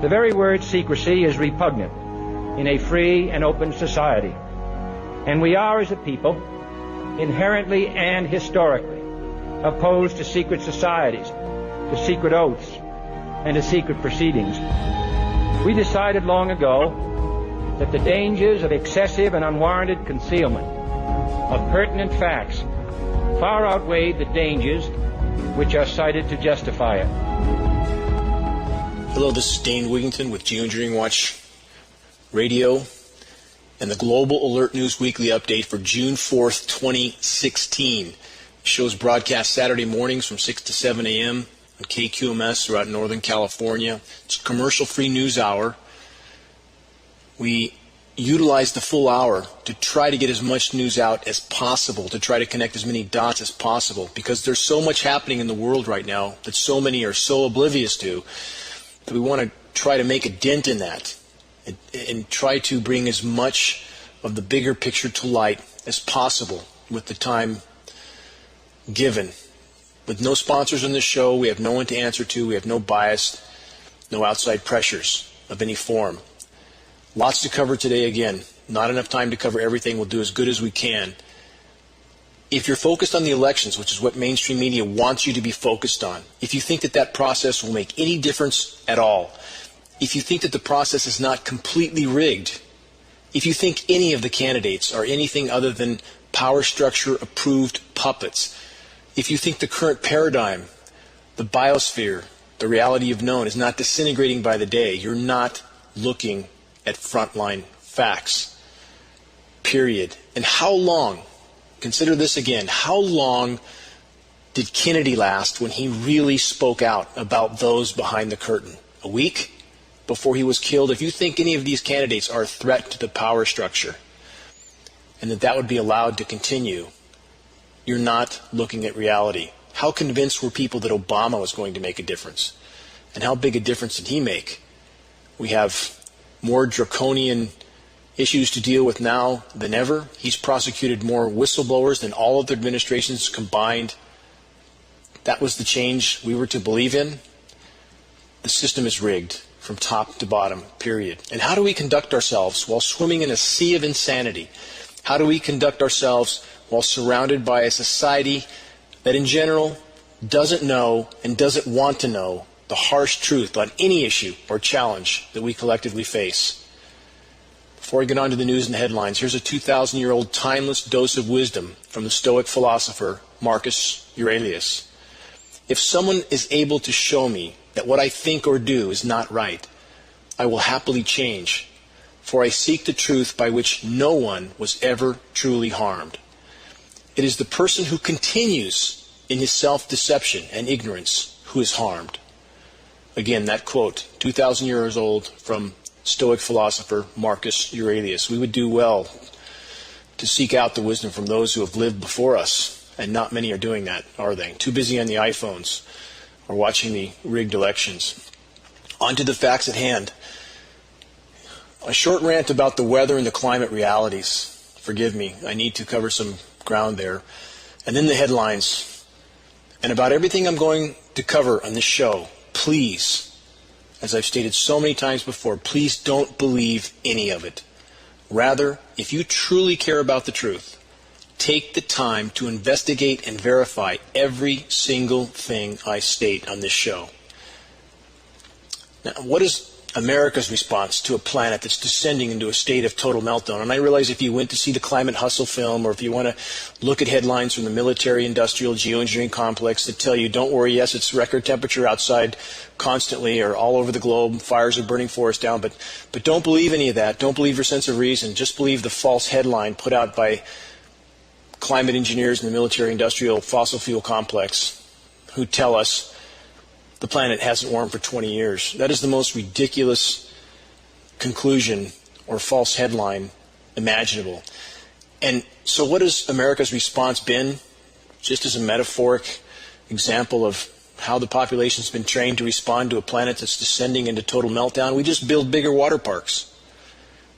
The very word secrecy is repugnant in a free and open society. And we are, as a people, inherently and historically opposed to secret societies, to secret oaths, and to secret proceedings. We decided long ago that the dangers of excessive and unwarranted concealment of pertinent facts far outweighed the dangers which are cited to justify it. Hello, this is Dane Wigington with GeoEngineering Watch Radio and the Global Alert News Weekly Update for June 4th, 2016. The show's broadcast Saturday mornings from 6 to 7 a.m. on KQMS throughout Northern California. It's a commercial-free news hour. We utilize the full hour to try to get as much news out as possible, to try to connect as many dots as possible, because there's so much happening in the world right now that so many are so oblivious to, that we want to try to make a dent in that and try to bring as much of the bigger picture to light as possible with the time given. With no sponsors on this show, we have no one to answer to, we have no bias, no outside pressures of any form. Lots to cover today again. Not enough time to cover everything. We'll do as good as we can. If you're focused on the elections, which is what mainstream media wants you to be focused on, if you think that that process will make any difference at all, if you think that the process is not completely rigged, if you think any of the candidates are anything other than power structure approved puppets, if you think the current paradigm, the biosphere, the reality you've known is not disintegrating by the day, you're not looking at frontline facts. Period. And how long, consider this again, how long did Kennedy last when he really spoke out about those behind the curtain? A week before he was killed? If you think any of these candidates are a threat to the power structure and that would be allowed to continue, you're not looking at reality. How convinced were people that Obama was going to make a difference? And how big a difference did he make? We have more draconian issues to deal with now than ever. He's prosecuted more whistleblowers than all of the administrations combined. That was the change we were to believe in. The system is rigged from top to bottom, period. And how do we conduct ourselves while swimming in a sea of insanity? How do we conduct ourselves while surrounded by a society that in general doesn't know and doesn't want to know the harsh truth on any issue or challenge that we collectively face? Before I get on to the news and headlines, here's a 2,000-year-old timeless dose of wisdom from the Stoic philosopher Marcus Aurelius. If someone is able to show me that what I think or do is not right, I will happily change, for I seek the truth by which no one was ever truly harmed. It is the person who continues in his self-deception and ignorance who is harmed. Again, that quote, 2,000 years old, from Stoic philosopher Marcus Aurelius. We would do well to seek out the wisdom from those who have lived before us, and not many are doing that, are they? Too busy on the iPhones or watching the rigged elections. On to the facts at hand. A short rant about the weather and the climate realities. Forgive me, I need to cover some ground there. And then the headlines. And about everything I'm going to cover on this show, please, as I've stated so many times before, please don't believe any of it. Rather, if you truly care about the truth, take the time to investigate and verify every single thing I state on this show. Now, what is America's response to a planet that's descending into a state of total meltdown? And I realize if you went to see the Climate Hustle film, or if you want to look at headlines from the military-industrial geoengineering complex that tell you, don't worry, yes, it's record temperature outside constantly or all over the globe, fires are burning forests down, but don't believe any of that. Don't believe your sense of reason. Just believe the false headline put out by climate engineers in the military-industrial fossil fuel complex who tell us the planet hasn't warmed for 20 years. That is the most ridiculous conclusion or false headline imaginable. And so what has America's response been? Just as a metaphoric example of how the population's been trained to respond to a planet that's descending into total meltdown, we just build bigger water parks.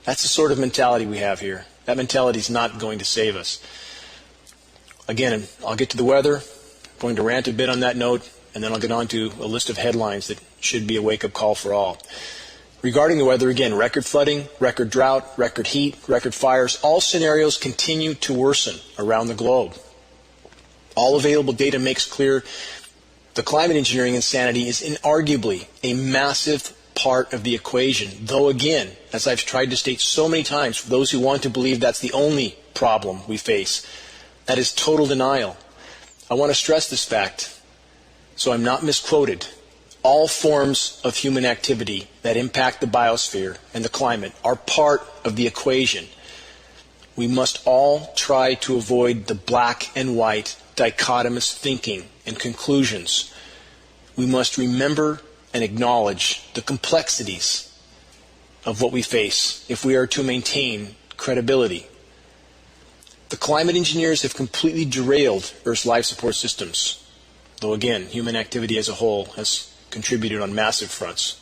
That's the sort of mentality we have here. That mentality is not going to save us. Again, I'll get to the weather. I'm going to rant a bit on that note, and then I'll get on to a list of headlines that should be a wake-up call for all. Regarding the weather, again, record flooding, record drought, record heat, record fires, all scenarios continue to worsen around the globe. All available data makes clear the climate engineering insanity is inarguably a massive part of the equation. Though again, as I've tried to state so many times, for those who want to believe that's the only problem we face, that is total denial. I want to stress this fact so I'm not misquoted. All forms of human activity that impact the biosphere and the climate are part of the equation. We must all try to avoid the black and white dichotomous thinking and conclusions. We must remember and acknowledge the complexities of what we face if we are to maintain credibility. The climate engineers have completely derailed Earth's life support systems, though again, human activity as a whole has contributed on massive fronts.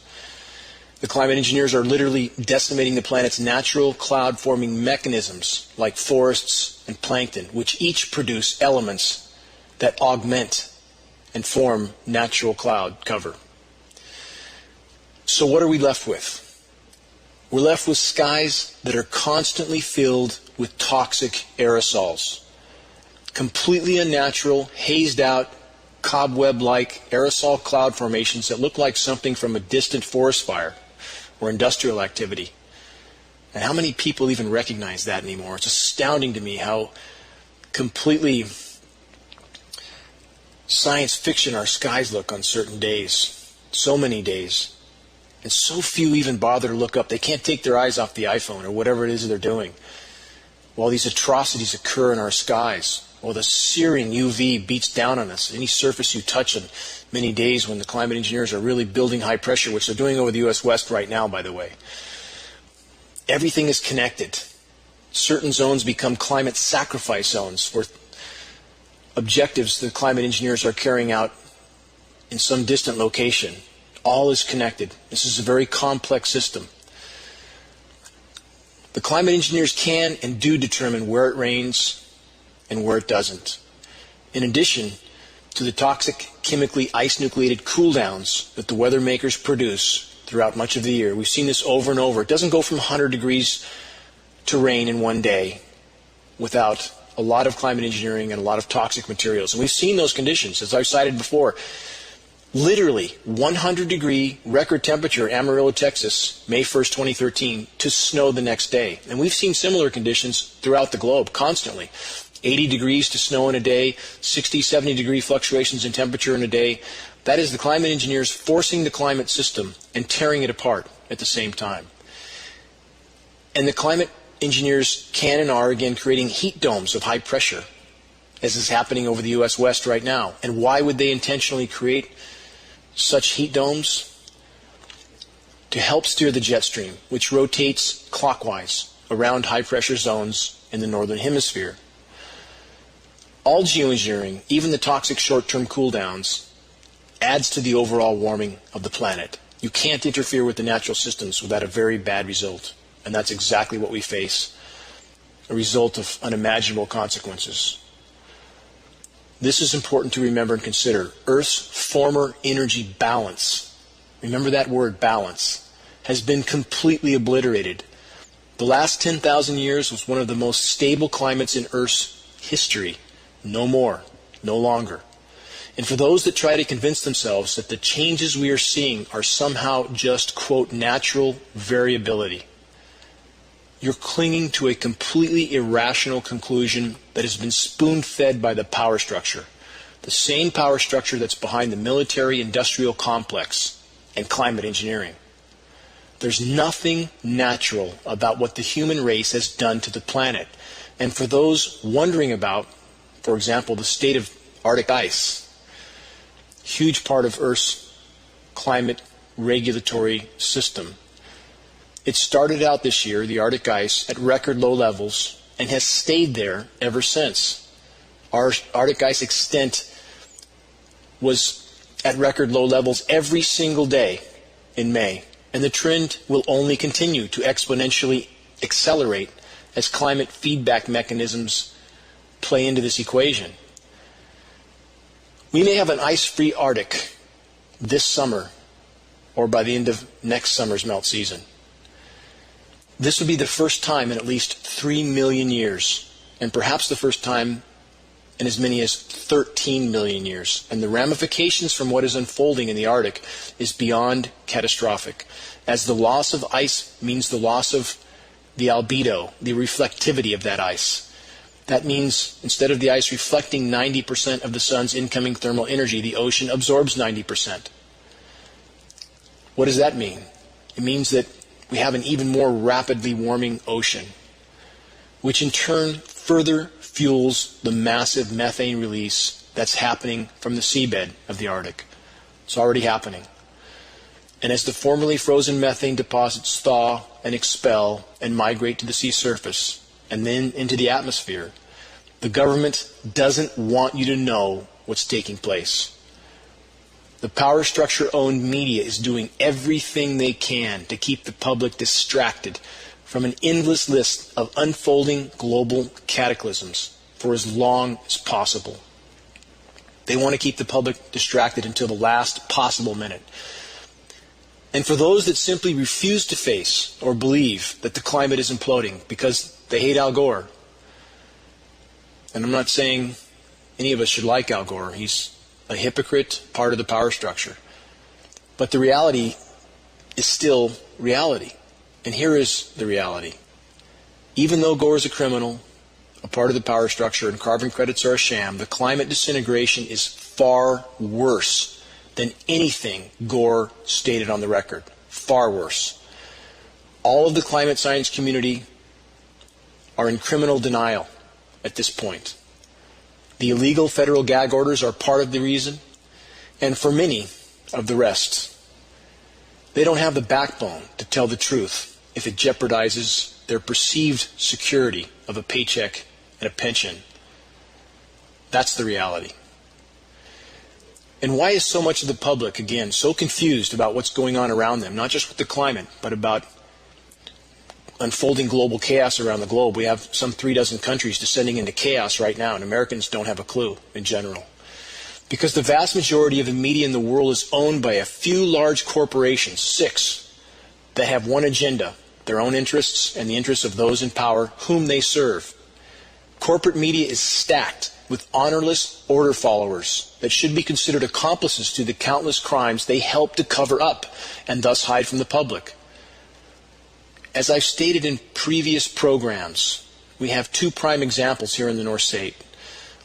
The climate engineers are literally decimating the planet's natural cloud-forming mechanisms like forests and plankton, which each produce elements that augment and form natural cloud cover. So what are we left with? We're left with skies that are constantly filled with toxic aerosols. Completely unnatural, hazed out, cobweb-like aerosol cloud formations that look like something from a distant forest fire or industrial activity. And how many people even recognize that anymore? It's astounding to me how completely science fiction our skies look on certain days. So many days. And so few even bother to look up. They can't take their eyes off the iPhone or whatever it is they're doing while these atrocities occur in our skies. Well, the searing UV beats down on us. Any surface you touch on many days when the climate engineers are really building high pressure, which they're doing over the U.S. West right now, by the way. Everything is connected. Certain zones become climate sacrifice zones for objectives the climate engineers are carrying out in some distant location. All is connected. This is a very complex system. The climate engineers can and do determine where it rains and where it doesn't. In addition to the toxic, chemically ice-nucleated cool-downs that the weather makers produce throughout much of the year, we've seen this over and over. It doesn't go from 100 degrees to rain in one day without a lot of climate engineering and a lot of toxic materials. And we've seen those conditions, as I've cited before. Literally 100-degree record temperature in Amarillo, Texas, May 1st, 2013, to snow the next day. And we've seen similar conditions throughout the globe constantly. 80 degrees to snow in a day, 60, 70-degree fluctuations in temperature in a day. That is the climate engineers forcing the climate system and tearing it apart at the same time. And the climate engineers can and are, again, creating heat domes of high pressure, as is happening over the U.S. West right now. And why would they intentionally create such heat domes? To help steer the jet stream, which rotates clockwise around high-pressure zones in the northern hemisphere. All geoengineering, even the toxic short-term cool-downs, adds to the overall warming of the planet. You can't interfere with the natural systems without a very bad result. And that's exactly what we face, a result of unimaginable consequences. This is important to remember and consider. Earth's former energy balance, remember that word, balance, has been completely obliterated. The last 10,000 years was one of the most stable climates in Earth's history. No more, no longer. And for those that try to convince themselves that the changes we are seeing are somehow just, quote, natural variability, you're clinging to a completely irrational conclusion that has been spoon-fed by the power structure. The same power structure that's behind the military-industrial complex and climate engineering. There's nothing natural about what the human race has done to the planet. And for those wondering about, for example, the state of Arctic ice, huge part of Earth's climate regulatory system. It started out this year, the Arctic ice, at record low levels and has stayed there ever since. Our Arctic ice extent was at record low levels every single day in May. And the trend will only continue to exponentially accelerate as climate feedback mechanisms play into this equation. We may have an ice-free Arctic this summer or by the end of next summer's melt season. This would be the first time in at least 3 million years, and perhaps the first time in as many as 13 million years. And the ramifications from what is unfolding in the Arctic is beyond catastrophic, as the loss of ice means the loss of the albedo, the reflectivity of that ice. That means instead of the ice reflecting 90% of the sun's incoming thermal energy, the ocean absorbs 90%. What does that mean? It means that we have an even more rapidly warming ocean, which in turn further fuels the massive methane release that's happening from the seabed of the Arctic. It's already happening. And as the formerly frozen methane deposits thaw and expel and migrate to the sea surface and then into the atmosphere, the government doesn't want you to know what's taking place. The power structure-owned media is doing everything they can to keep the public distracted from an endless list of unfolding global cataclysms for as long as possible. They want to keep the public distracted until the last possible minute. And for those that simply refuse to face or believe that the climate is imploding because they hate Al Gore, and I'm not saying any of us should like Al Gore. He's a hypocrite, part of the power structure. But the reality is still reality. And here is the reality. Even though Gore is a criminal, a part of the power structure, and carbon credits are a sham, the climate disintegration is far worse than anything Gore stated on the record. Far worse. All of the climate science community are in criminal denial at this point. The illegal federal gag orders are part of the reason, and for many of the rest, they don't have the backbone to tell the truth if it jeopardizes their perceived security of a paycheck and a pension. That's the reality. And why is so much of the public, again, so confused about what's going on around them, not just with the climate, but about unfolding global chaos around the globe? We have some 36 countries descending into chaos right now, and Americans don't have a clue in general. Because the vast majority of the media in the world is owned by a few large corporations, 6, that have one agenda: their own interests and the interests of those in power whom they serve. Corporate media is stacked with honorless order followers that should be considered accomplices to the countless crimes they help to cover up and thus hide from the public. As I've stated in previous programs, we have 2 prime examples here in the North State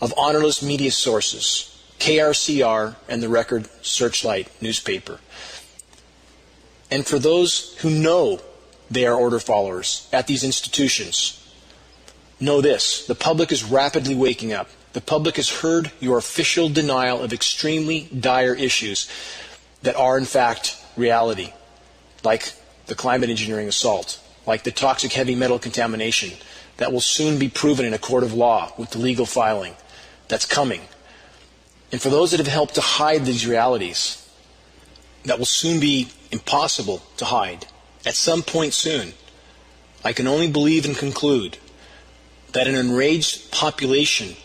of honorless media sources, KRCR and the Record Searchlight newspaper. And for those who know they are order followers at these institutions, know this: the public is rapidly waking up. The public has heard your official denial of extremely dire issues that are in fact reality, like the climate engineering assault, like the toxic heavy metal contamination that will soon be proven in a court of law with the legal filing that's coming. And for those that have helped to hide these realities that will soon be impossible to hide, at some point soon, I can only believe and conclude that an enraged population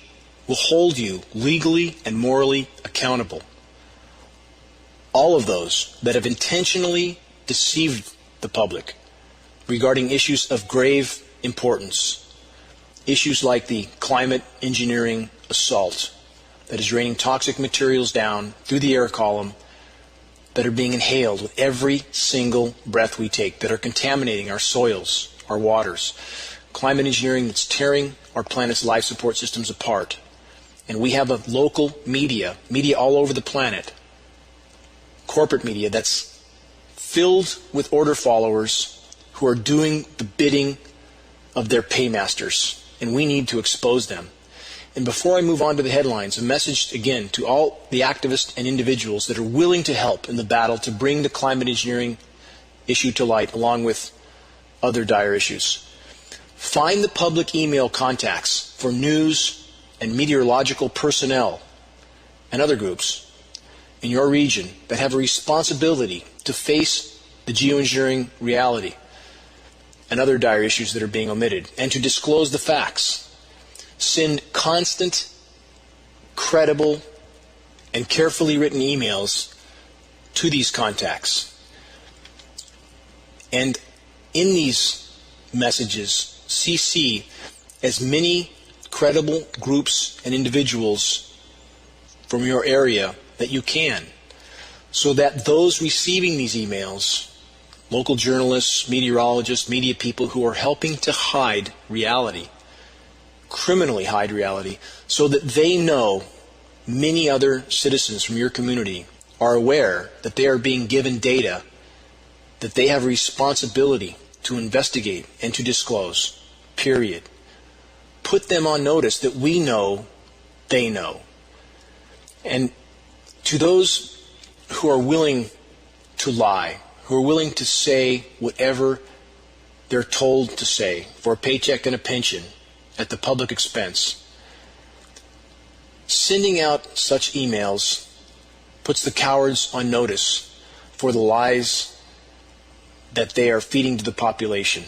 will hold you legally and morally accountable. All of those that have intentionally deceived the public regarding issues of grave importance, issues like the climate engineering assault that is raining toxic materials down through the air column that are being inhaled with every single breath we take, that are contaminating our soils, our waters, climate engineering that's tearing our planet's life support systems apart. And we have a local media all over the planet, corporate media that's filled with order followers who are doing the bidding of their paymasters, and we need to expose them. And before I move on to the headlines, a message again to all the activists and individuals that are willing to help in the battle to bring the climate engineering issue to light, along with other dire issues. Find the public email contacts for news and meteorological personnel and other groups in your region that have a responsibility to face the geoengineering reality and other dire issues that are being omitted, and to disclose the facts. Send constant, credible, and carefully written emails to these contacts. And in these messages, CC as many credible groups and individuals from your area that you can, so that those receiving these emails, local journalists, meteorologists, media people who are helping to hide reality, criminally hide reality, so that they know many other citizens from your community are aware that they are being given data that they have a responsibility to investigate and to disclose, period. Put them on notice that we know they know. And to those who are willing to lie, who are willing to say whatever they're told to say for a paycheck and a pension at the public expense, sending out such emails puts the cowards on notice for the lies that they are feeding to the population.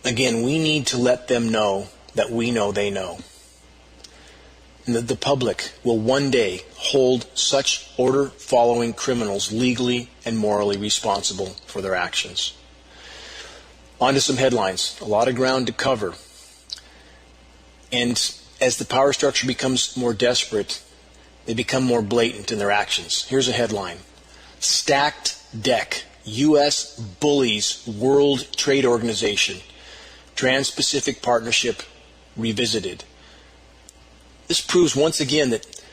Again, we need to let them know that we know they know. And that the public will one day hold such order-following criminals legally and morally responsible for their actions. On to some headlines. A lot of ground to cover. And as the power structure becomes more desperate, they become more blatant in their actions. Here's a headline. Stacked deck. U.S. bullies World Trade Organization. Trans-Pacific Partnership revisited. This proves once again that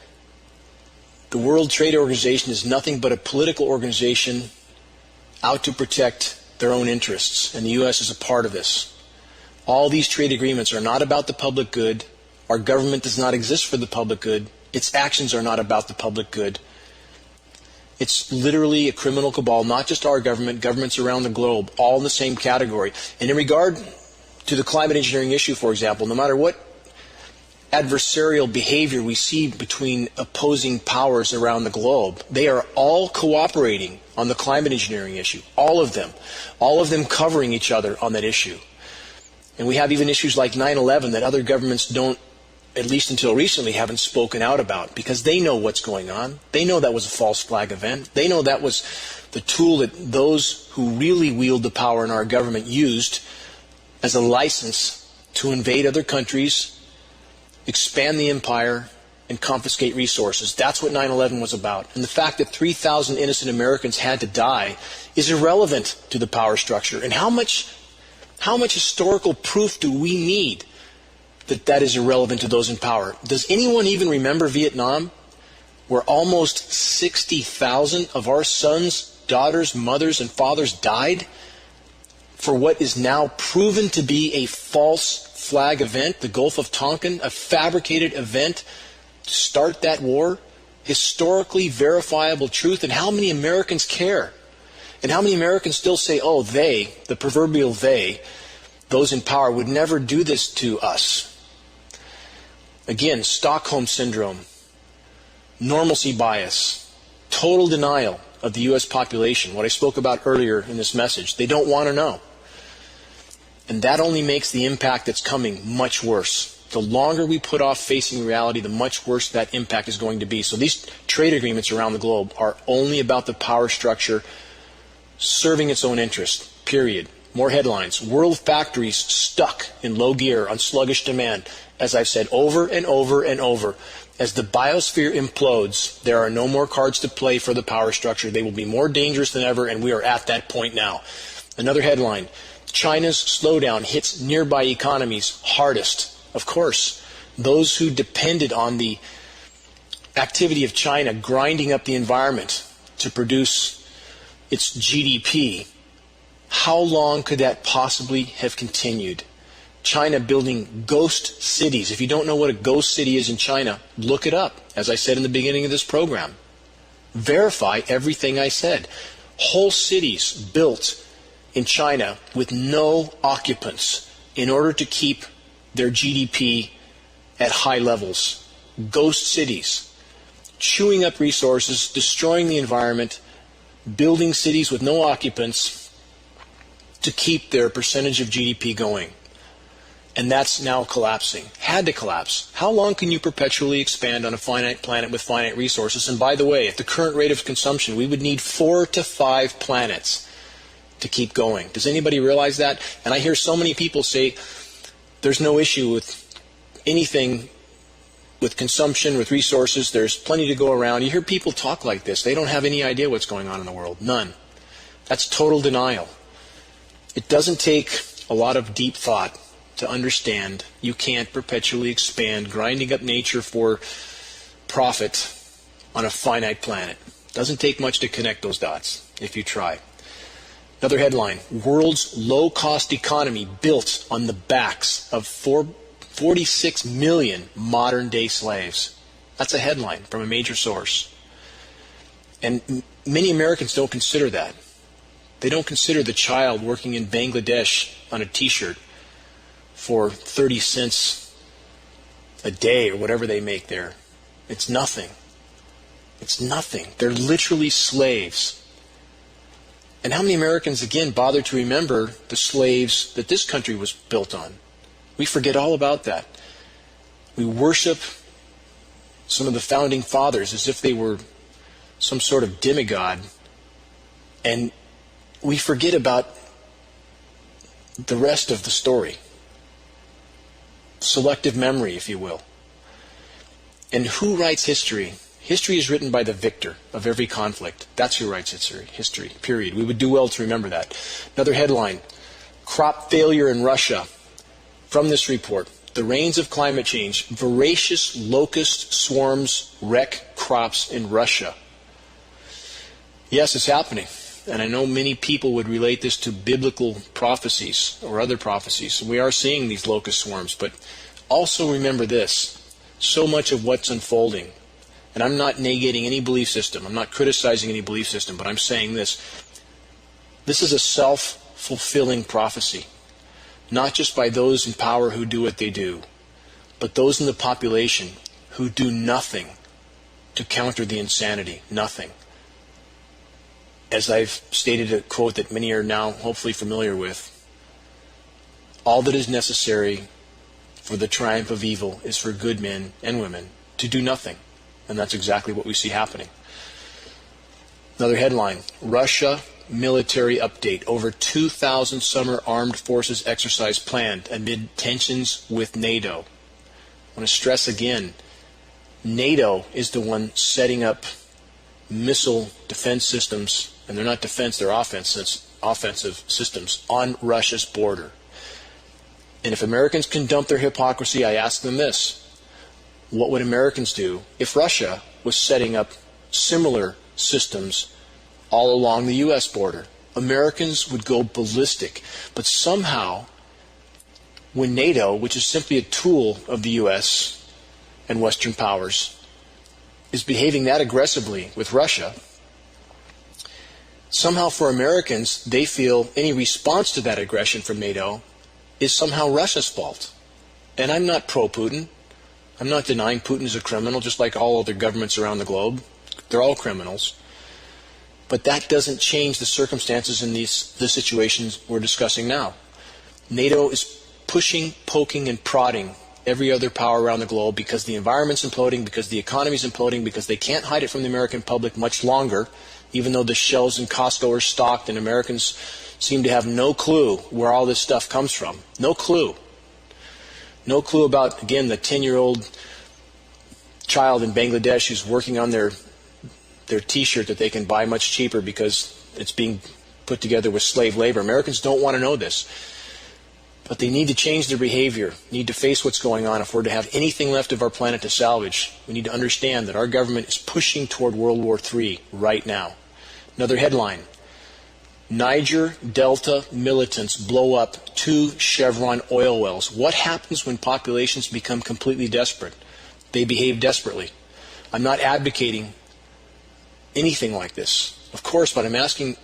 the World Trade Organization is nothing but a political organization out to protect their own interests, and the U.S. is a part of this. All these trade agreements are not about the public good. Our government does not exist for the public good. Its actions are not about the public good. It's literally a criminal cabal, not just our government, governments around the globe, all in the same category. And in regard to the climate engineering issue, for example, no matter what adversarial behavior we see between opposing powers around the globe, they are all cooperating on the climate engineering issue. All of them covering each other on that issue. And we have even issues like 9/11 that other governments don't, at least until recently, haven't spoken out about, because they know what's going on. They know that was a false flag event. They know that was the tool that those who really wield the power in our government used as a license to invade other countries, expand the empire, and confiscate resources. That's what 9/11 was about. And the fact that 3,000 innocent Americans had to die is irrelevant to the power structure. And how much historical proof do we need that that is irrelevant to those in power? Does anyone even remember Vietnam, where almost 60,000 of our sons, daughters, mothers, and fathers died for what is now proven to be a false flag event, the Gulf of Tonkin, a fabricated event to start that war? Historically verifiable truth. And how many Americans care? And how many Americans still say, oh, they, the proverbial they, those in power, would never do this to us? Again, Stockholm Syndrome, normalcy bias, total denial of the U.S. population, what I spoke about earlier in this message. They don't want to know. And that only makes the impact that's coming much worse. The longer we put off facing reality, the much worse that impact is going to be. So these trade agreements around the globe are only about the power structure serving its own interest, period. More headlines. World factories stuck in low gear on sluggish demand. As I've said over and over and over, as the biosphere implodes, there are no more cards to play for the power structure. They will be more dangerous than ever, and we are at that point now. Another headline. China's slowdown hits nearby economies hardest. Of course, those who depended on the activity of China grinding up the environment to produce its GDP, how long could that possibly have continued? China building ghost cities. If you don't know what a ghost city is in China, look it up, as I said in the beginning of this program. Verify everything I said. Whole cities built in China with no occupants in order to keep their GDP at high levels. Ghost cities. Chewing up resources, destroying the environment, building cities with no occupants to keep their percentage of GDP going. And that's now collapsing. Had to collapse. How long can you perpetually expand on a finite planet with finite resources? And by the way, at the current rate of consumption, we would need 4 to 5 planets to keep going. Does anybody realize that? And I hear so many people say there's no issue with anything, with consumption, with resources. There's plenty to go around. You hear people talk like this. They don't have any idea what's going on in the world. None. That's total denial. It doesn't take a lot of deep thought to understand you can't perpetually expand, grinding up nature for profit on a finite planet. Doesn't take much to connect those dots if you try. Another headline, world's low-cost economy built on the backs of 46 million modern-day slaves. That's a headline from a major source. And many Americans don't consider that. They don't consider the child working in Bangladesh on a t-shirt for 30 cents a day or whatever they make there. It's nothing. It's nothing. They're literally slaves. And how many Americans, again, bother to remember the slaves that this country was built on? We forget all about that. We worship some of the founding fathers as if they were some sort of demigod. And we forget about the rest of the story. Selective memory, if you will. And who writes history? History is written by the victor of every conflict. That's who writes history, period. We would do well to remember that. Another headline, crop failure in Russia. From this report, the rains of climate change, voracious locust swarms wreck crops in Russia. Yes, it's happening. And I know many people would relate this to biblical prophecies or other prophecies. We are seeing these locust swarms, but also remember this. So much of what's unfolding, and I'm not negating any belief system, I'm not criticizing any belief system, but I'm saying this. This is a self-fulfilling prophecy, not just by those in power who do what they do, but those in the population who do nothing to counter the insanity, nothing. As I've stated a quote that many are now hopefully familiar with, all that is necessary for the triumph of evil is for good men and women to do nothing. And that's exactly what we see happening. Another headline, Russia military update. Over 2,000 summer armed forces exercise planned amid tensions with NATO. I want to stress again, NATO is the one setting up missile defense systems, and they're not defense, they're offensive systems on Russia's border. And if Americans can dump their hypocrisy, I ask them this. What would Americans do if Russia was setting up similar systems all along the U.S. border? Americans would go ballistic. But somehow, when NATO, which is simply a tool of the U.S. and Western powers, is behaving that aggressively with Russia, somehow for Americans, they feel any response to that aggression from NATO is somehow Russia's fault. And I'm not pro-Putin. I'm not denying Putin is a criminal, just like all other governments around the globe. They're all criminals. But that doesn't change the circumstances in the situations we're discussing now. NATO is pushing, poking, and prodding every other power around the globe because the environment's imploding, because the economy's imploding, because they can't hide it from the American public much longer, even though the shelves in Costco are stocked and Americans seem to have no clue where all this stuff comes from. No clue. No clue about, again, the 10-year-old child in Bangladesh who's working on their T-shirt that they can buy much cheaper because it's being put together with slave labor. Americans don't want to know this. But they need to change their behavior, need to face what's going on. If we're to have anything left of our planet to salvage, we need to understand that our government is pushing toward World War III right now. Another headline. Niger Delta militants blow up 2 Chevron oil wells. What happens when populations become completely desperate? They behave desperately. I'm not advocating anything like this, of course, but I'm asking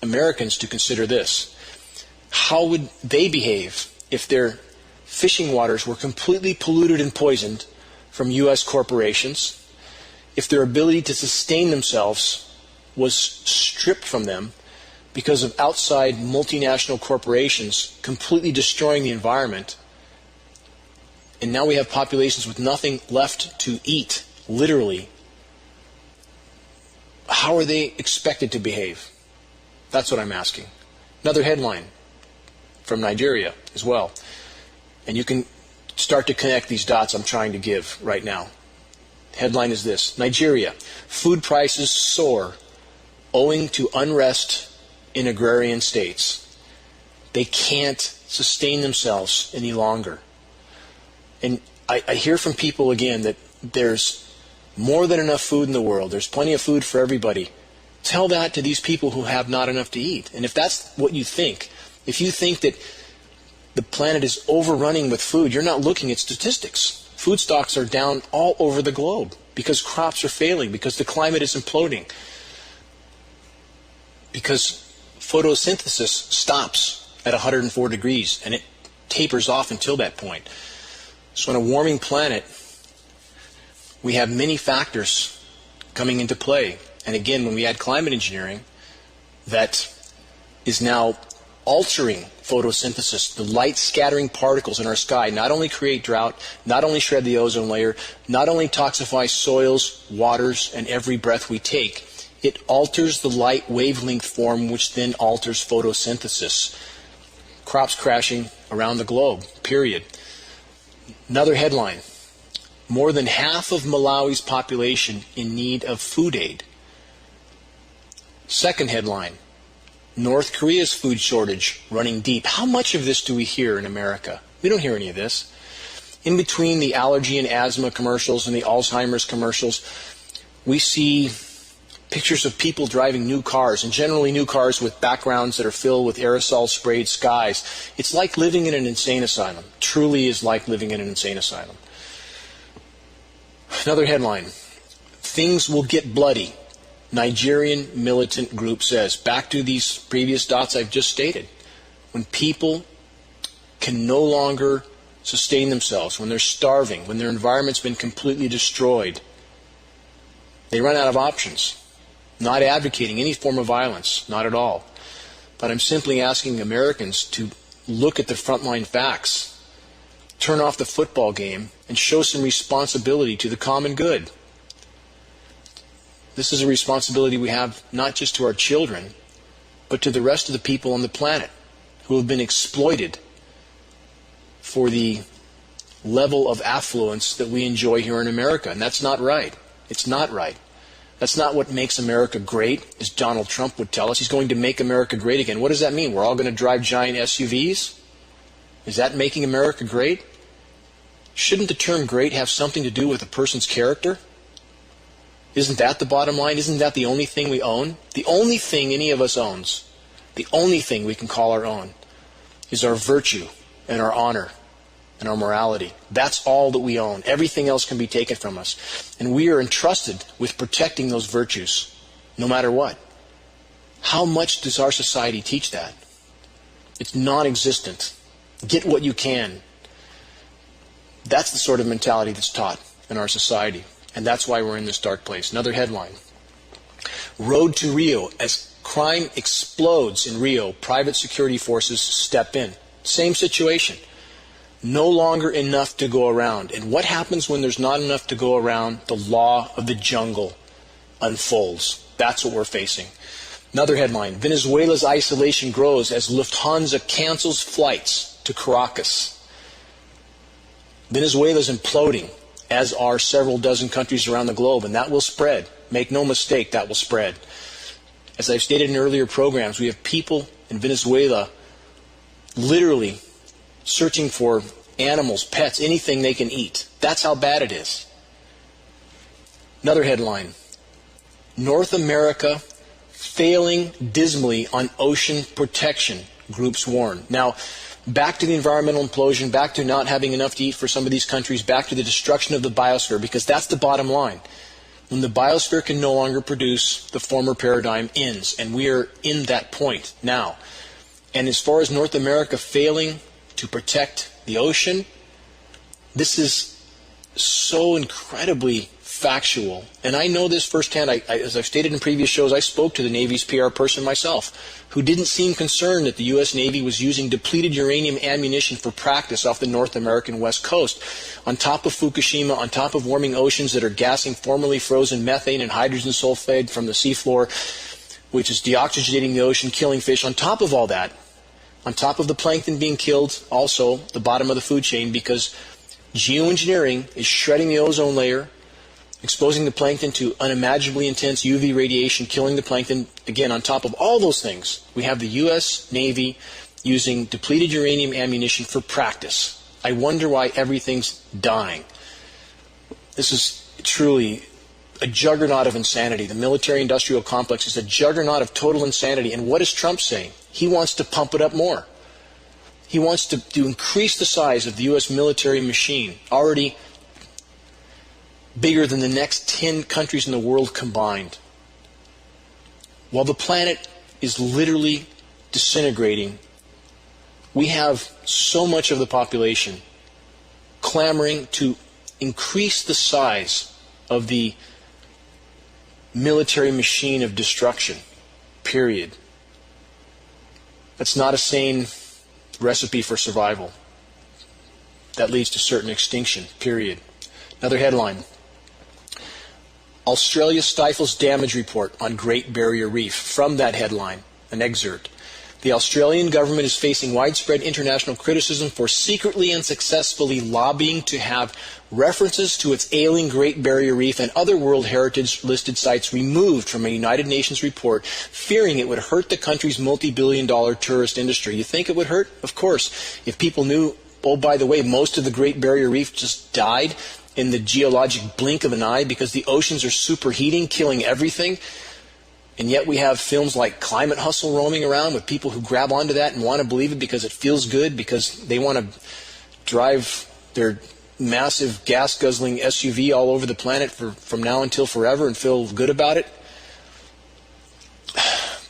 Americans to consider this. How would they behave if their fishing waters were completely polluted and poisoned from U.S. corporations, if their ability to sustain themselves was stripped from them because of outside multinational corporations completely destroying the environment, and now we have populations with nothing left to eat, literally? How are they expected to behave? That's what I'm asking. Another headline from Nigeria as well. And you can start to connect these dots I'm trying to give right now. Headline is this: Nigeria, food prices soar owing to unrest in agrarian states. They can't sustain themselves any longer. And I hear from people again that there's more than enough food in the world. There's plenty of food for everybody. Tell that to these people who have not enough to eat. And if that's what you think, if you think that the planet is overrunning with food, you're not looking at statistics. Food stocks are down all over the globe because crops are failing, because the climate is imploding, because photosynthesis stops at 104 degrees and it tapers off until that point. So on a warming planet, we have many factors coming into play. And again, when we add climate engineering, that is now altering photosynthesis. The light scattering particles in our sky not only create drought, not only shred the ozone layer, not only toxify soils, waters, and every breath we take, it alters the light wavelength form, which then alters photosynthesis. Crops crashing around the globe, period. Another headline: more than half of Malawi's population in need of food aid. Second headline: North Korea's food shortage running deep. How much of this do we hear in America? We don't hear any of this. In between the allergy and asthma commercials and the Alzheimer's commercials, we see pictures of people driving new cars, and generally new cars with backgrounds that are filled with aerosol-sprayed skies. It's like living in an insane asylum. Truly is like living in an insane asylum. Another headline: things will get bloody. Nigerian militant group says. Back to these previous dots I've just stated. When people can no longer sustain themselves, when they're starving, when their environment's been completely destroyed, they run out of options. Not advocating any form of violence, not at all. But I'm simply asking Americans to look at the frontline facts, turn off the football game, and show some responsibility to the common good. This is a responsibility we have not just to our children, but to the rest of the people on the planet who have been exploited for the level of affluence that we enjoy here in America. And that's not right. It's not right. That's not what makes America great, as Donald Trump would tell us. He's going to make America great again. What does that mean? We're all going to drive giant SUVs? Is that making America great? Shouldn't the term great have something to do with a person's character? Isn't that the bottom line? Isn't that the only thing we own? The only thing any of us owns, the only thing we can call our own, is our virtue and our honor and our morality. That's all that we own. Everything else can be taken from us. And we are entrusted with protecting those virtues, no matter what. How much does our society teach that? It's non-existent. Get what you can. That's the sort of mentality that's taught in our society. And that's why we're in this dark place. Another headline: Road to Rio. As crime explodes in Rio, private security forces step in. Same situation. No longer enough to go around. And what happens when there's not enough to go around? The law of the jungle unfolds. That's what we're facing. Another headline: Venezuela's isolation grows as Lufthansa cancels flights to Caracas. Venezuela's imploding, as are several dozen countries around the globe, and that will spread. Make no mistake, that will spread. As I've stated in earlier programs, we have people in Venezuela literally searching for animals, pets, anything they can eat. That's how bad it is. Another headline: North America failing dismally on ocean protection, groups warn. Now, back to the environmental implosion, back to not having enough to eat for some of these countries, back to the destruction of the biosphere, because that's the bottom line. When the biosphere can no longer produce, the former paradigm ends, and we are in that point now. And as far as North America failing to protect the ocean, this is so incredibly factual. And I know this firsthand. As I've stated in previous shows, I spoke to the Navy's PR person myself, who didn't seem concerned that the U.S. Navy was using depleted uranium ammunition for practice off the North American West Coast. On top of Fukushima, on top of warming oceans that are gassing formerly frozen methane and hydrogen sulfide from the seafloor, which is deoxygenating the ocean, killing fish. On top of all that, on top of the plankton being killed, also the bottom of the food chain, because geoengineering is shredding the ozone layer, exposing the plankton to unimaginably intense UV radiation, killing the plankton. Again, on top of all those things, we have the U.S. Navy using depleted uranium ammunition for practice. I wonder why everything's dying. This is truly a juggernaut of insanity. The military-industrial complex is a juggernaut of total insanity. And what is Trump saying? He wants to pump it up more. He wants to increase the size of the U.S. military machine, already bigger than the next 10 countries in the world combined. While the planet is literally disintegrating, we have so much of the population clamoring to increase the size of the military machine of destruction, period. That's not a sane recipe for survival. That leads to certain extinction, period. Another headline. Australia stifles damage report on Great Barrier Reef. From that headline, an excerpt. The Australian government is facing widespread international criticism for secretly and successfully lobbying to have references to its ailing Great Barrier Reef and other World Heritage listed sites removed from a United Nations report, fearing it would hurt the country's multi-billion-dollar tourist industry. You think it would hurt? Of course. If people knew, oh, by the way, most of the Great Barrier Reef just died in the geologic blink of an eye because the oceans are superheating, killing everything. And yet we have films like Climate Hustle roaming around with people who grab onto that and want to believe it because it feels good, because they want to drive their massive gas-guzzling SUV all over the planet from now until forever and feel good about it.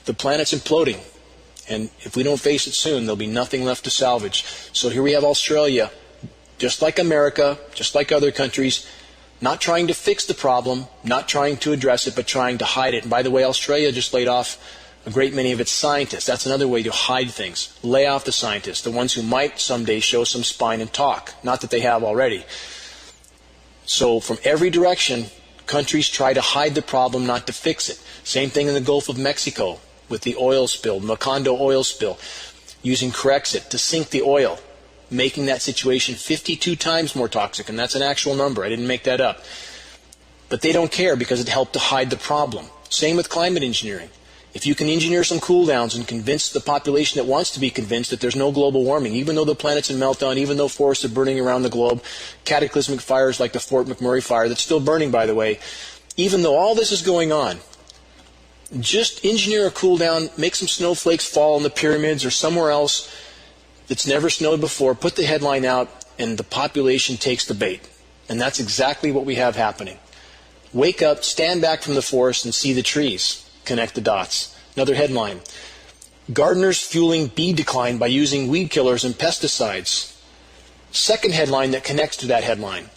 The planet's imploding. And if we don't face it soon, there'll be nothing left to salvage. So here we have Australia, just like America, just like other countries, not trying to fix the problem, not trying to address it, but trying to hide it. And by the way, Australia just laid off a great many of its scientists. That's another way to hide things. Lay off the scientists, the ones who might someday show some spine and talk. Not that they have already. So from every direction, countries try to hide the problem, not to fix it. Same thing in the Gulf of Mexico with the oil spill, Macondo oil spill, using Corexit to sink the oil, making that situation 52 times more toxic, and that's an actual number. I didn't make that up. But they don't care because it helped to hide the problem. Same with climate engineering. If you can engineer some cool downs and convince the population that wants to be convinced that there's no global warming, even though the planet's in meltdown, even though forests are burning around the globe, cataclysmic fires like the Fort McMurray fire that's still burning, by the way, even though all this is going on, just engineer a cool down, make some snowflakes fall in the pyramids or somewhere else that's never snowed before, put the headline out, and the population takes the bait. And that's exactly what we have happening. Wake up, stand back from the forest, and see the trees. Connect the dots. Another headline. Gardeners fueling bee decline by using weed killers and pesticides. Second headline that connects to that headline.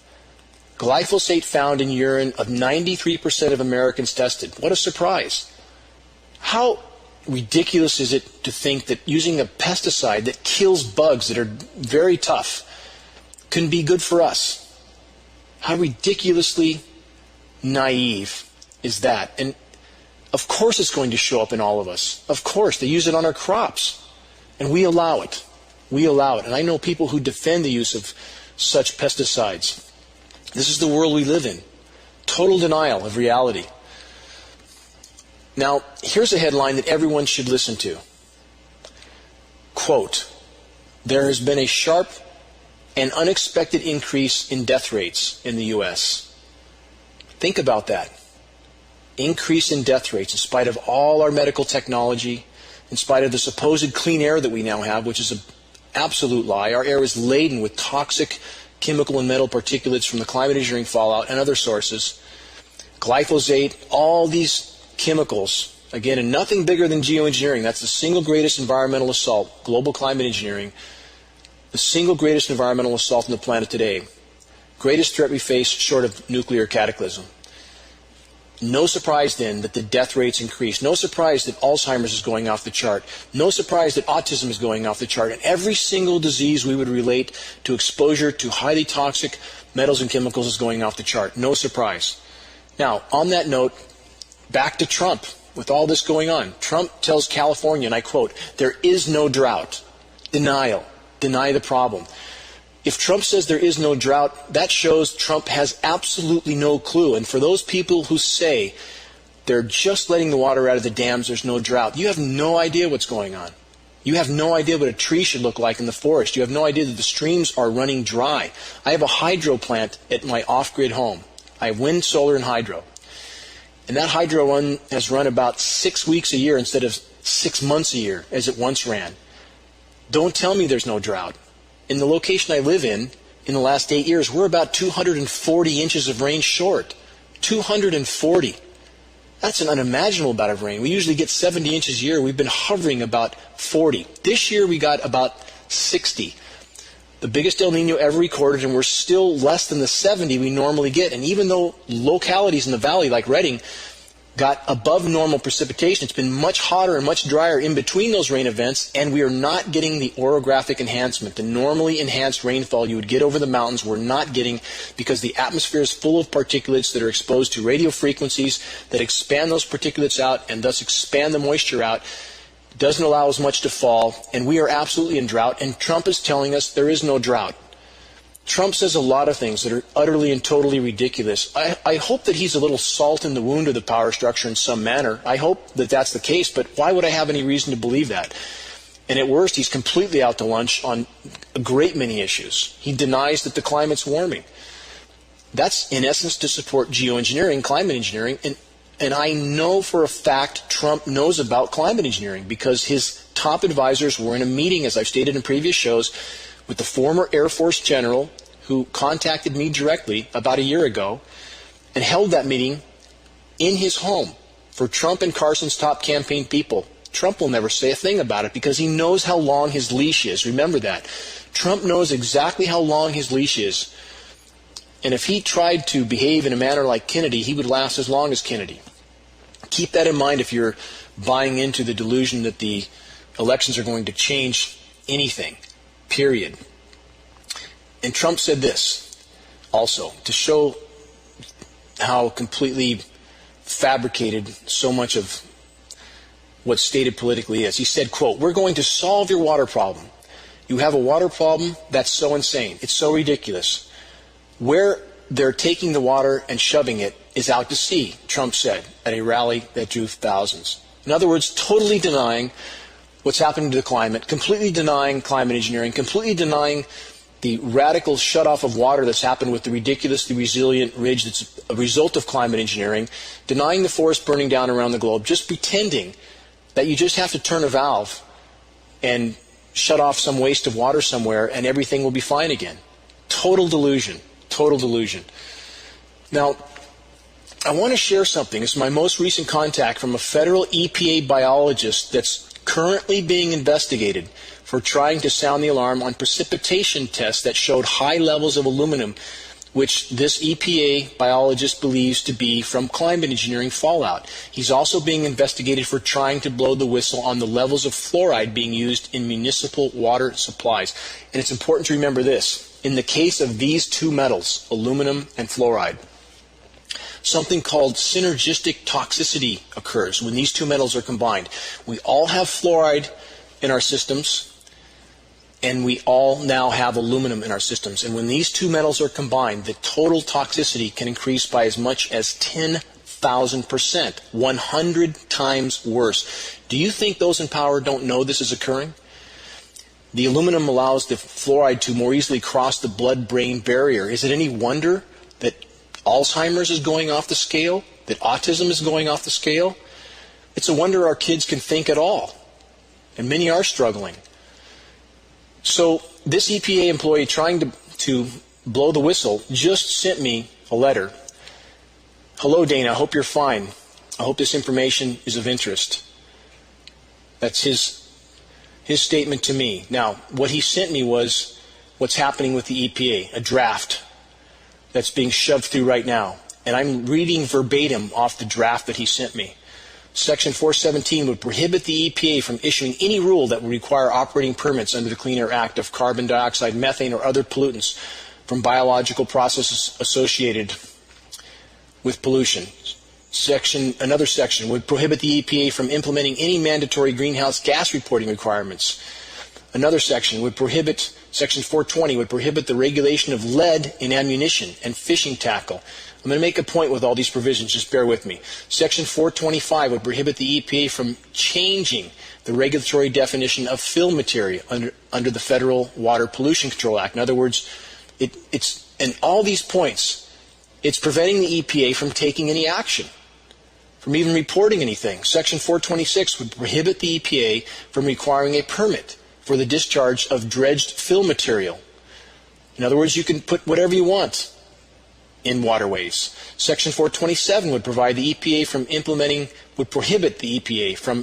Glyphosate found in urine of 93% of Americans tested. What a surprise. How ridiculous is it to think that using a pesticide that kills bugs that are very tough can be good for us? How ridiculously naive is that? And of course it's going to show up in all of us. Of course, they use it on our crops. And we allow it. We allow it. And I know people who defend the use of such pesticides. This is the world we live in. Total denial of reality. Now, here's a headline that everyone should listen to. Quote, there has been a sharp and unexpected increase in death rates in the U.S. Think about that. Increase in death rates in spite of all our medical technology, in spite of the supposed clean air that we now have, which is an absolute lie. Our air is laden with toxic chemical and metal particulates from the climate engineering fallout and other sources. Glyphosate, all these chemicals, again, and nothing bigger than geoengineering. That's the single greatest environmental assault, global climate engineering, the single greatest environmental assault on the planet today. Greatest threat we face short of nuclear cataclysm. No surprise then that the death rates increase. No surprise that Alzheimer's is going off the chart. No surprise that autism is going off the chart. And every single disease we would relate to exposure to highly toxic metals and chemicals is going off the chart. No surprise. Now, on that note, back to Trump with all this going on. Trump tells California, and I quote, "There is no drought." Denial. Deny the problem. If Trump says there is no drought, that shows Trump has absolutely no clue. And for those people who say they're just letting the water out of the dams, there's no drought, you have no idea what's going on. You have no idea what a tree should look like in the forest. You have no idea that the streams are running dry. I have a hydro plant at my off-grid home. I have wind, solar, and hydro. And that hydro run has run about 6 weeks a year instead of 6 months a year, as it once ran. Don't tell me there's no drought. In the location I live in the last 8 years, we're about 240 inches of rain short. 240. That's an unimaginable amount of rain. We usually get 70 inches a year. We've been hovering about 40. This year we got about 60. The biggest El Nino ever recorded, and we're still less than the 70 we normally get. And even though localities in the valley like Redding got above normal precipitation, it's been much hotter and much drier in between those rain events, and we are not getting the orographic enhancement, the normally enhanced rainfall you would get over the mountains. We're not getting, because the atmosphere is full of particulates that are exposed to radio frequencies that expand those particulates out and thus expand the moisture out. Doesn't allow as much to fall, and we are absolutely in drought, and Trump is telling us there is no drought. Trump says a lot of things that are utterly and totally ridiculous. I hope that he's a little salt in the wound of the power structure in some manner. I hope that that's the case, but why would I have any reason to believe that? And at worst, he's completely out to lunch on a great many issues. He denies that the climate's warming. That's, in essence, to support geoengineering, climate engineering, and I know for a fact Trump knows about climate engineering because his top advisors were in a meeting, as I've stated in previous shows, with the former Air Force general who contacted me directly about a year ago and held that meeting in his home for Trump and Carson's top campaign people. Trump will never say a thing about it because he knows how long his leash is. Remember that. Trump knows exactly how long his leash is. And if he tried to behave in a manner like Kennedy, he would last as long as Kennedy. Keep that in mind if you're buying into the delusion that the elections are going to change anything. Period. And Trump said this also to show how completely fabricated so much of what's stated politically is. He said, quote, "We're going to solve your water problem. You have a water problem? That's so insane. It's so ridiculous. Where they're taking the water and shoving it is out to sea," Trump said at a rally that drew thousands. In other words, totally denying what's happening to the climate, completely denying climate engineering, completely denying the radical shutoff of water that's happened with the ridiculously resilient ridge that's a result of climate engineering, denying the forest burning down around the globe, just pretending that you just have to turn a valve and shut off some waste of water somewhere and everything will be fine again. Total delusion. Total delusion. Now, I want to share something. It's my most recent contact from a federal EPA biologist that's currently being investigated for trying to sound the alarm on precipitation tests that showed high levels of aluminum, which this EPA biologist believes to be from climate engineering fallout. He's also being investigated for trying to blow the whistle on the levels of fluoride being used in municipal water supplies. And it's important to remember this. In the case of these two metals, aluminum and fluoride, something called synergistic toxicity occurs when these two metals are combined. We all have fluoride in our systems, and we all now have aluminum in our systems. And when these two metals are combined, the total toxicity can increase by as much as 10,000%, 100 times worse. Do you think those in power don't know this is occurring? The aluminum allows the fluoride to more easily cross the blood-brain barrier. Is it any wonder that Alzheimer's is going off the scale, that autism is going off the scale? It's a wonder our kids can think at all, and many are struggling. So this EPA employee trying to blow the whistle just sent me a letter. "Hello, Dane, I hope you're fine. I hope this information is of interest." That's his statement to me. Now, what he sent me was what's happening with the EPA, a draft that's being shoved through right now. And I'm reading verbatim off the draft that he sent me. Section 417 would prohibit the EPA from issuing any rule that would require operating permits under the Clean Air Act of carbon dioxide, methane, or other pollutants from biological processes associated with pollution. Another section would prohibit the EPA from implementing any mandatory greenhouse gas reporting requirements. Another section would prohibit, Section 420 would prohibit the regulation of lead in ammunition and fishing tackle. I'm going to make a point with all these provisions, just bear with me. Section 425 would prohibit the EPA from changing the regulatory definition of fill material under the Federal Water Pollution Control Act. In other words, in all these points, it's preventing the EPA from taking any action, from even reporting anything. Section 426 would prohibit the EPA from requiring a permit for the discharge of dredged fill material. In other words, you can put whatever you want in waterways. Section 427 would prohibit the EPA from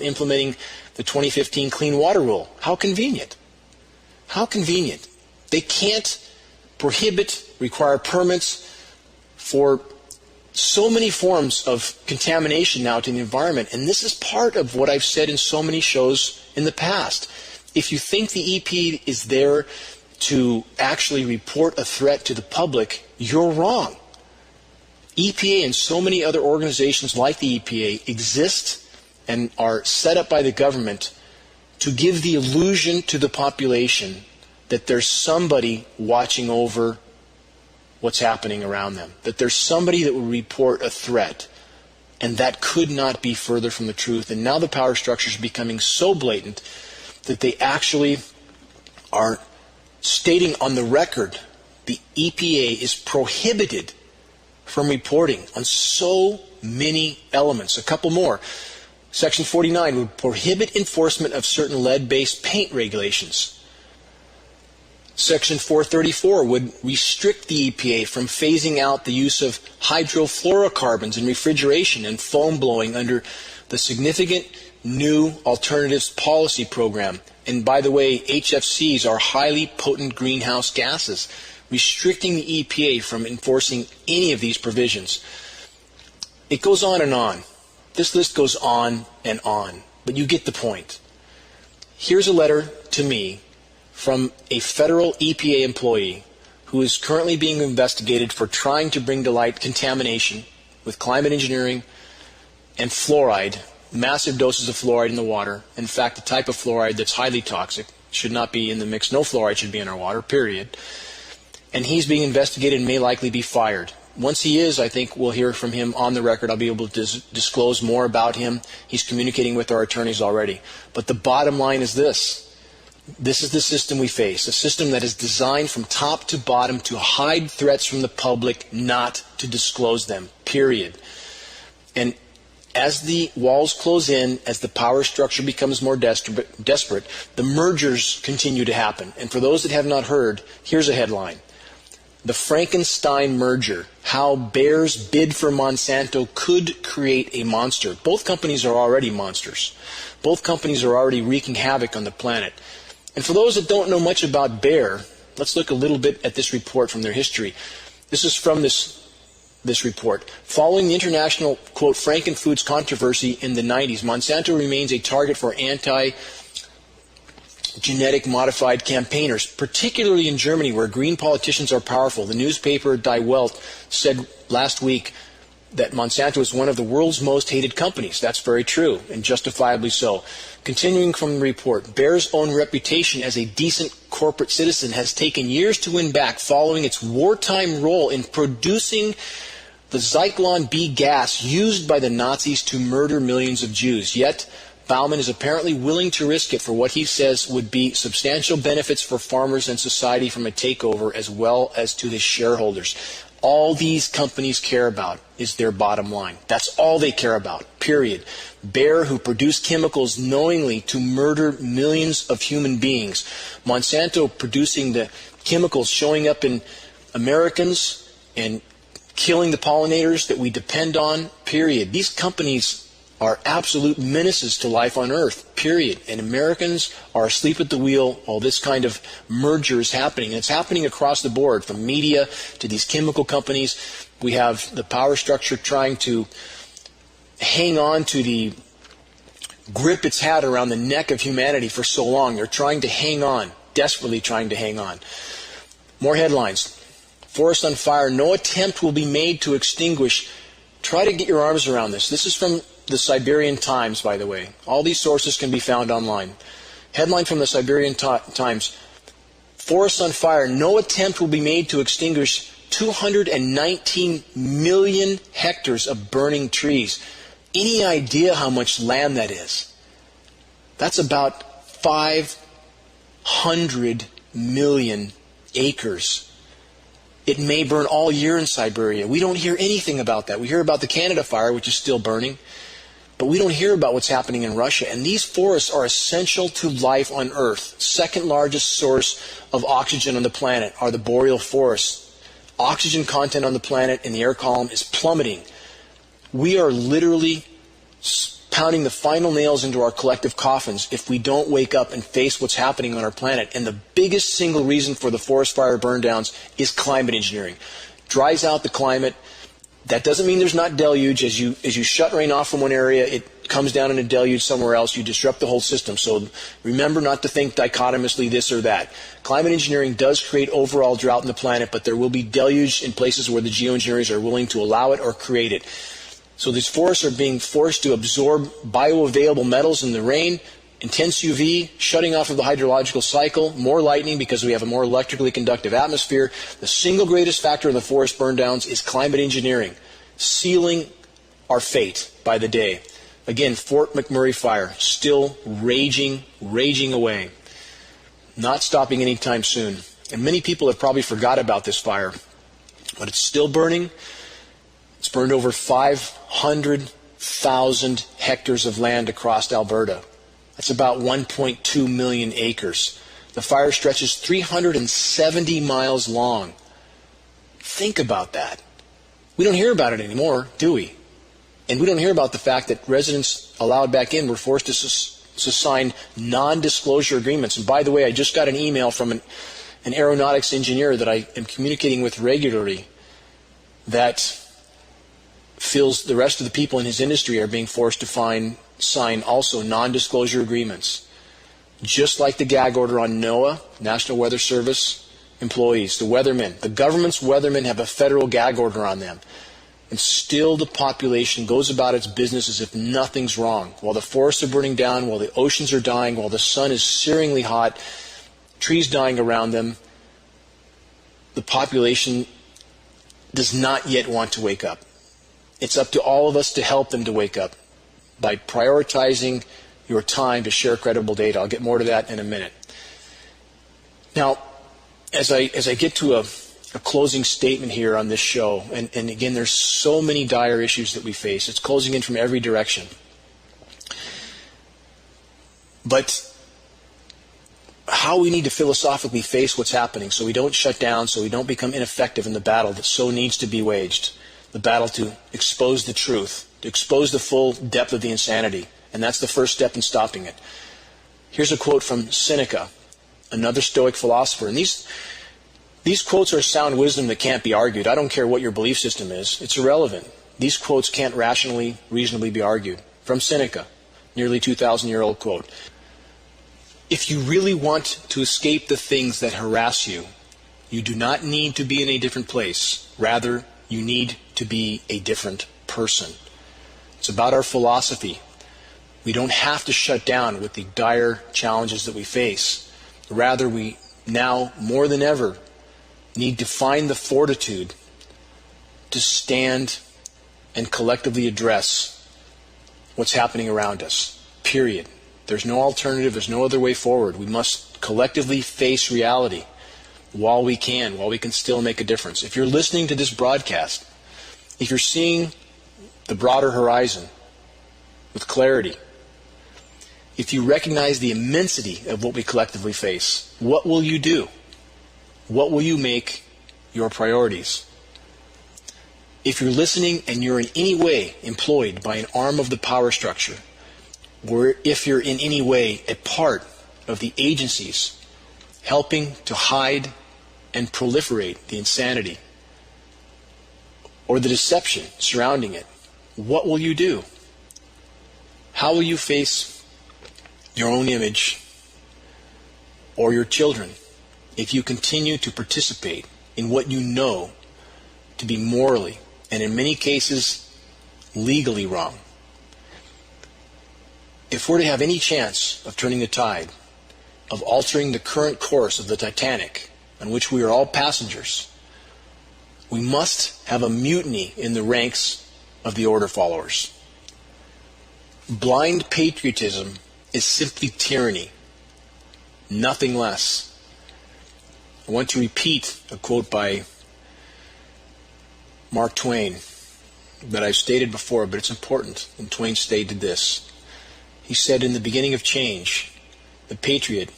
implementing the 2015 Clean Water Rule. How convenient. How convenient. They can't require permits for so many forms of contamination now to the environment. And this is part of what I've said in so many shows in the past. If you think the EPA is there to actually report a threat to the public, you're wrong. EPA and so many other organizations like the EPA exist and are set up by the government to give the illusion to the population that there's somebody watching over what's happening around them, that there's somebody that will report a threat, and that could not be further from the truth. And now the power structures are becoming so blatant that they actually are stating on the record the EPA is prohibited from reporting on so many elements. A couple more. Section 49 would prohibit enforcement of certain lead-based paint regulations. Section 434 would restrict the EPA from phasing out the use of hydrofluorocarbons in refrigeration and foam blowing under the significant new alternatives policy program. And by the way, HFCs are highly potent greenhouse gases, restricting the EPA from enforcing any of these provisions. It goes on and on. This list goes on and on, but you get the point. Here's a letter to me from a federal EPA employee who is currently being investigated for trying to bring to light contamination with climate engineering and fluoride, massive doses of fluoride in the water. In fact, the type of fluoride that's highly toxic should not be in the mix. No fluoride should be in our water, period. And he's being investigated and may likely be fired. Once he is, I think we'll hear from him on the record. I'll be able to disclose more about him. He's communicating with our attorneys already. But the bottom line is this. This is the system we face, a system that is designed from top to bottom to hide threats from the public, not to disclose them, period. And as the walls close in, as the power structure becomes more desperate, the mergers continue to happen. And for those that have not heard, here's a headline. The Frankenstein merger, how Bayer's bid for Monsanto could create a monster. Both companies are already monsters. Both companies are already wreaking havoc on the planet. And for those that don't know much about Bayer, let's look a little bit at this report from their history. This is from this report. Following the international, quote, Frankenfoods controversy in the 90s, Monsanto remains a target for anti-genetic modified campaigners, particularly in Germany, where green politicians are powerful. The newspaper Die Welt said last week that Monsanto is one of the world's most hated companies. That's very true, and justifiably so. Continuing from the report, Bayer's own reputation as a decent corporate citizen has taken years to win back following its wartime role in producing the Zyklon B gas used by the Nazis to murder millions of Jews. Yet, Baumann is apparently willing to risk it for what he says would be substantial benefits for farmers and society from a takeover, as well as to his shareholders. All these companies care about is their bottom line. That's all they care about, period. Bayer, who produced chemicals knowingly to murder millions of human beings. Monsanto producing the chemicals showing up in Americans and killing the pollinators that we depend on, period. These companies are absolute menaces to life on Earth, period. And Americans are asleep at the wheel while this kind of merger is happening. And it's happening across the board, from media to these chemical companies. We have the power structure trying to hang on to the grip it's had around the neck of humanity for so long. They're trying to hang on, desperately trying to hang on. More headlines. Forest on fire. No attempt will be made to extinguish Try to get your arms around this. This is from the Siberian Times, by the way. All these sources can be found online. Headline from the Siberian Times: Forests on fire. No attempt will be made to extinguish 219 million hectares of burning trees. Any idea how much land that is? That's about 500 million acres. It may burn all year in Siberia. We don't hear anything about that. We hear about the Canada fire, which is still burning, but we don't hear about what's happening in Russia. And these forests are essential to life on Earth. Second largest source of oxygen on the planet are the boreal forests. Oxygen content on the planet in the air column is plummeting. We are literally pounding the final nails into our collective coffins if we don't wake up and face what's happening on our planet. And the biggest single reason for the forest fire burn downs is climate engineering. Dries out the climate. That doesn't mean there's not deluge. As you shut rain off from one area, it comes down in a deluge somewhere else. You disrupt the whole system. So remember not to think dichotomously this or that. Climate engineering does create overall drought in the planet, but there will be deluge in places where the geoengineers are willing to allow it or create it. So these forests are being forced to absorb bioavailable metals in the rain, intense UV, shutting off of the hydrological cycle, more lightning because we have a more electrically conductive atmosphere. The single greatest factor in the forest burn downs is climate engineering, sealing our fate by the day. Again, Fort McMurray fire, still raging away, not stopping anytime soon. And many people have probably forgot about this fire, but it's still burning. It's burned over 500,000 hectares of land across Alberta. That's about 1.2 million acres. The fire stretches 370 miles long. Think about that. We don't hear about it anymore, do we? And we don't hear about the fact that residents allowed back in were forced to sign non-disclosure agreements. And by the way, I just got an email from an aeronautics engineer that I am communicating with regularly that feels the rest of the people in his industry are being forced to sign also non-disclosure agreements. Just like the gag order on NOAA, National Weather Service employees, the weathermen. The government's weathermen have a federal gag order on them. And still the population goes about its business as if nothing's wrong. While the forests are burning down, while the oceans are dying, while the sun is searingly hot, trees dying around them, the population does not yet want to wake up. It's up to all of us to help them to wake up by prioritizing your time to share credible data. I'll get more to that in a minute. Now, as I get to a closing statement here on this show, and again, there's so many dire issues that we face. It's closing in from every direction. But how we need to philosophically face what's happening so we don't shut down, so we don't become ineffective in the battle that so needs to be waged. The battle to expose the truth, to expose the full depth of the insanity. And that's the first step in stopping it. Here's a quote from Seneca, another Stoic philosopher. And these quotes are sound wisdom that can't be argued. I don't care what your belief system is. It's irrelevant. These quotes can't reasonably be argued. From Seneca, nearly 2,000-year-old quote. If you really want to escape the things that harass you, you do not need to be in a different place. Rather, you need to be a different person. It's about our philosophy. We don't have to shut down with the dire challenges that we face. Rather, we now, more than ever, need to find the fortitude to stand and collectively address what's happening around us. Period. There's no alternative. There's no other way forward. We must collectively face reality while we can still make a difference. If you're listening to this broadcast, if you're seeing the broader horizon with clarity, if you recognize the immensity of what we collectively face, what will you do? What will you make your priorities? If you're listening and you're in any way employed by an arm of the power structure, or if you're in any way a part of the agencies helping to hide and proliferate the insanity or the deception surrounding it, what will you do? How will you face your own image or your children if you continue to participate in what you know to be morally and in many cases legally wrong. If we're to have any chance of turning the tide, of altering the current course of the Titanic, on which we are all passengers, we must have a mutiny in the ranks of the order followers. Blind patriotism is simply tyranny, nothing less. I want to repeat a quote by Mark Twain that I've stated before, but it's important. And Twain stated this. He said, "In the beginning of change, the patriot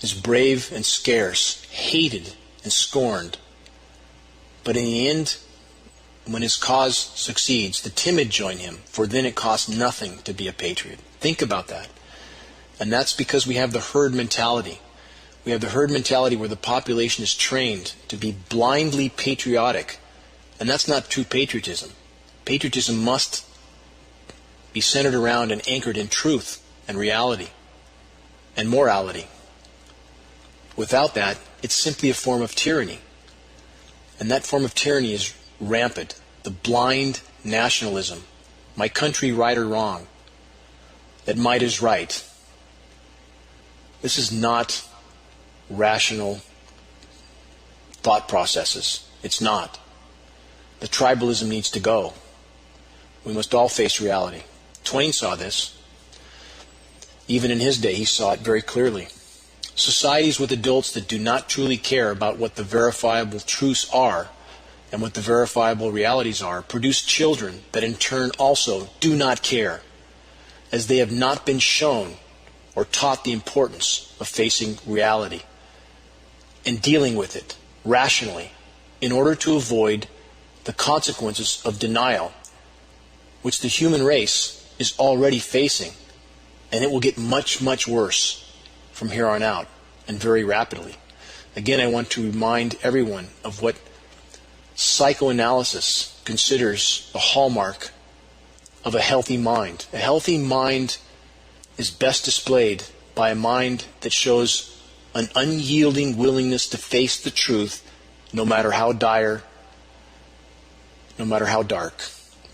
is brave and scarce, hated and scorned. But in the end, when his cause succeeds, the timid join him, for then it costs nothing to be a patriot." Think about that. And that's because we have the herd mentality. We have the herd mentality where the population is trained to be blindly patriotic. And that's not true patriotism. Patriotism must be centered around and anchored in truth and reality and morality. Without that, it's simply a form of tyranny. And that form of tyranny is rampant. The blind nationalism. My country right or wrong. That might is right. This is not rational thought processes. It's not. The tribalism needs to go. We must all face reality. Twain saw this. Even in his day, he saw it very clearly. Societies with adults that do not truly care about what the verifiable truths are and what the verifiable realities are produce children that in turn also do not care, as they have not been shown or taught the importance of facing reality and dealing with it rationally in order to avoid the consequences of denial, which the human race is already facing, and it will get much, much worse from here on out, and very rapidly. Again, I want to remind everyone of what psychoanalysis considers the hallmark of a healthy mind. A healthy mind is best displayed by a mind that shows an unyielding willingness to face the truth, no matter how dire, no matter how dark.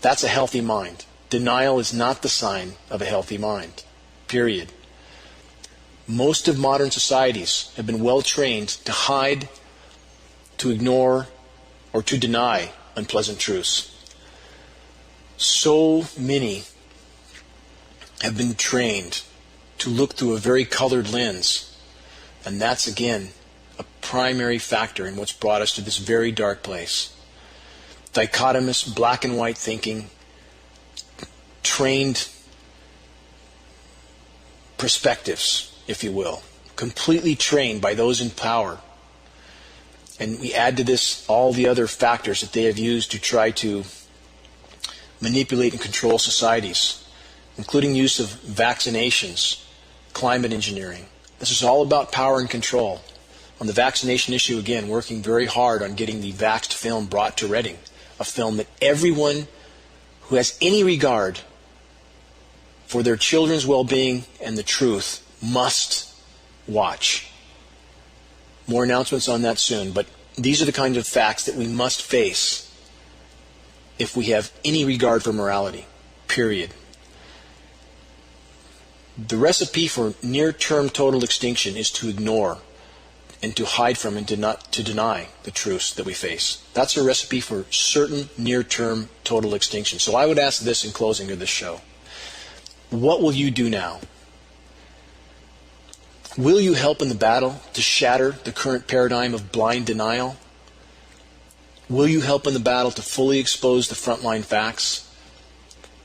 That's a healthy mind. Denial is not the sign of a healthy mind. Period. Most of modern societies have been well trained to hide, to ignore, or to deny unpleasant truths. So many have been trained to look through a very colored lens, and that's again a primary factor in what's brought us to this very dark place. Dichotomous black and white thinking, trained perspectives, if you will, completely trained by those in power. And we add to this all the other factors that they have used to try to manipulate and control societies, including use of vaccinations, climate engineering. This is all about power and control. On the vaccination issue, again, working very hard on getting the Vaxxed film brought to Reading, a film that everyone who has any regard for their children's well-being and the truth must watch. More announcements on that soon, but these are the kinds of facts that we must face if we have any regard for morality, period. The recipe for near-term total extinction is to ignore and to hide from and to deny the truths that we face. That's a recipe for certain near-term total extinction. So I would ask this in closing of this show. What will you do now? Will you help in the battle to shatter the current paradigm of blind denial? Will you help in the battle to fully expose the frontline facts,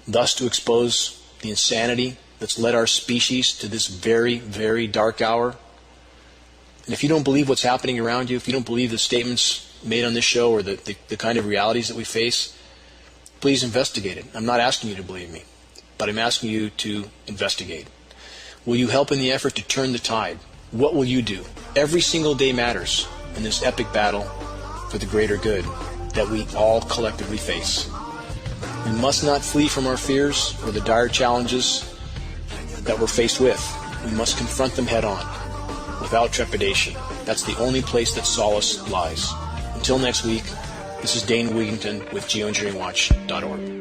thus to expose the insanity that's led our species to this very, very dark hour? And if you don't believe what's happening around you, if you don't believe the statements made on this show or the kind of realities that we face, please investigate it. I'm not asking you to believe me, but I'm asking you to investigate. Will you help in the effort to turn the tide? What will you do? Every single day matters in this epic battle for the greater good that we all collectively face. We must not flee from our fears or the dire challenges that we're faced with. We must confront them head on, without trepidation. That's the only place that solace lies. Until next week, this is Dane Wigington with GeoEngineeringWatch.org.